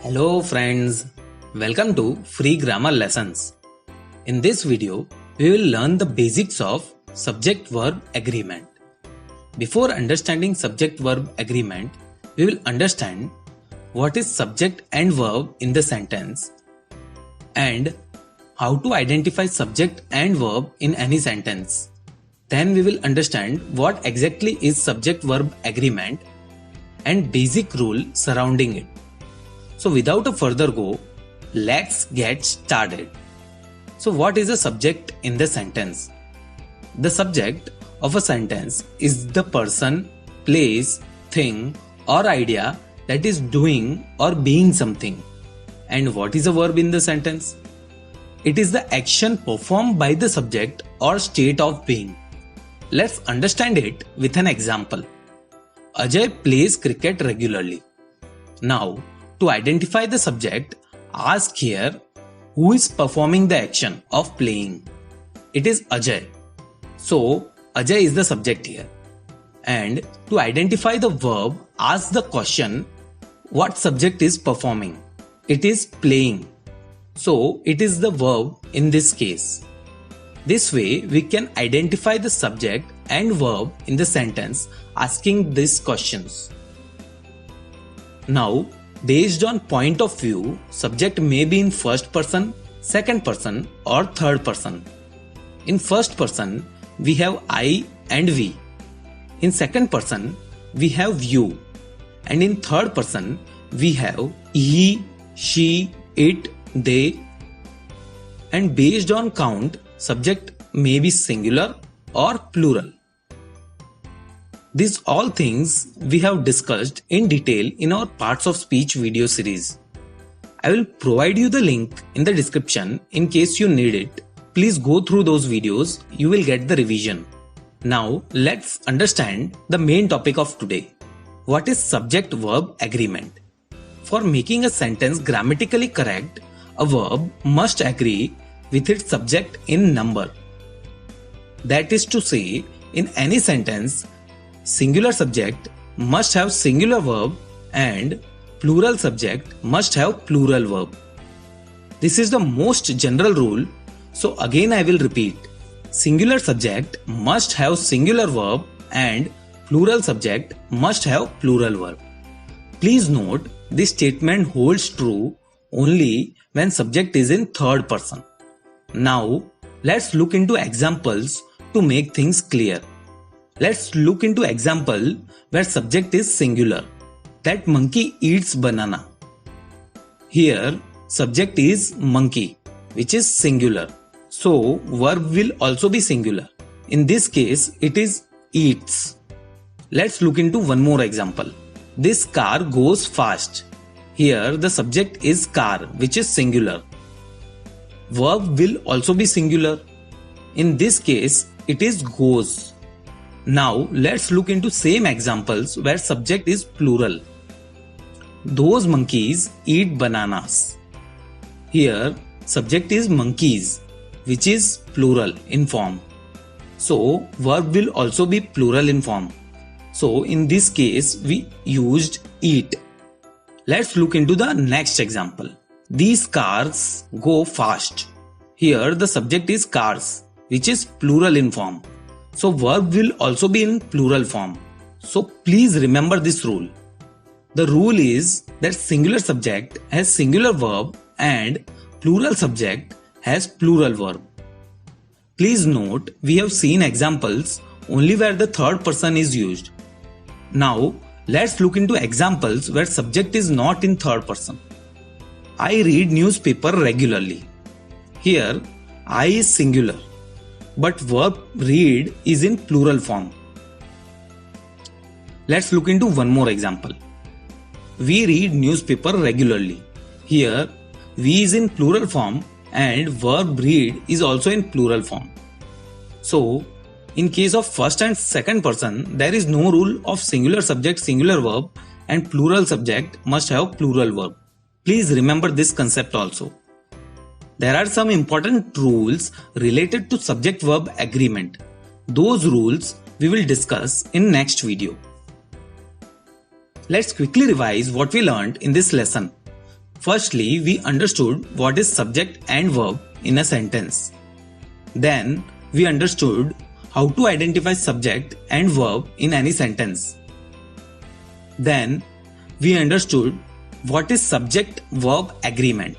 Hello friends, welcome to Free Grammar Lessons. In this video, we will learn the basics of subject-verb agreement. Before understanding subject-verb agreement, we will understand what is subject and verb in the sentence and how to identify subject and verb in any sentence. Then we will understand what exactly is subject-verb agreement and basic rule surrounding it. So without a further go, let's get started. So what is a subject in the sentence? The subject of a sentence is the person, place, thing or idea that is doing or being something. And what is a verb in the sentence? It is the action performed by the subject or state of being. Let's understand it with an example. Ajay plays cricket regularly. Now, to identify the subject, ask here who is performing the action of playing. It is Ajay. So, Ajay is the subject here. And to identify the verb, ask the question what subject is performing. It is playing. So, it is the verb in this case. This way, we can identify the subject and verb in the sentence asking these questions. Now, based on point of view, subject may be in first person, second person or third person. In first person, we have I and we. In second person, we have you. And in third person, we have he, she, it, they. And based on count, subject may be singular or plural. These all things we have discussed in detail in our Parts of Speech video series. I will provide you the link in the description in case you need it. Please go through those videos, you will get the revision. Now let's understand the main topic of today. What is subject-verb agreement? For making a sentence grammatically correct, a verb must agree with its subject in number. That is to say, in any sentence, singular subject must have singular verb and plural subject must have plural verb. This is the most general rule, so again I will repeat. Singular subject must have singular verb and plural subject must have plural verb. Please note, this statement holds true only when subject is in third person. Now, let's look into examples to make things clear. Let's look into example where subject is singular. That monkey eats banana. Here, subject is monkey, which is singular. So, verb will also be singular. In this case, it is eats. Let's look into one more example. This car goes fast. Here, the subject is car, which is singular. Verb will also be singular. In this case, it is goes. Now let's look into same examples where subject is plural. Those monkeys eat bananas. Here subject is monkeys, which is plural in form. So verb will also be plural in form. So in this case we used eat. Let's look into the next example. These cars go fast. Here the subject is cars, which is plural in form. So verb will also be in plural form. So please remember this rule. The rule is that singular subject has singular verb and plural subject has plural verb. Please note, we have seen examples only where the third person is used. Now let's look into examples where subject is not in third person. I read newspaper regularly. Here I is singular, but verb read is in plural form. Let's look into one more example. We read newspaper regularly. Here, we is in plural form and verb read is also in plural form. So, in case of first and second person, there is no rule of singular subject, singular verb and plural subject must have plural verb. Please remember this concept also. There are some important rules related to subject-verb agreement. Those rules we will discuss in next video. Let's quickly revise what we learned in this lesson. Firstly, we understood what is subject and verb in a sentence. Then, we understood how to identify subject and verb in any sentence. Then, we understood what is subject-verb agreement.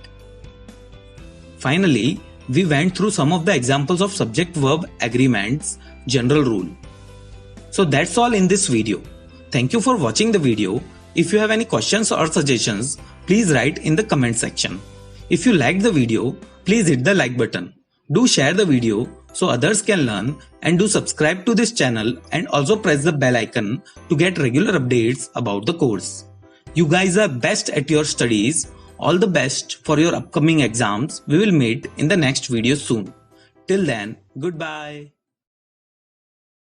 Finally, we went through some of the examples of subject-verb agreements general rule. So that's all in this video. Thank you for watching the video. If you have any questions or suggestions, please write in the comment section. If you liked the video, please hit the like button. Do share the video so others can learn, and do subscribe to this channel and also press the bell icon to get regular updates about the course. You guys are best at your studies. All the best for your upcoming exams. We will meet in the next video soon. Till then, goodbye.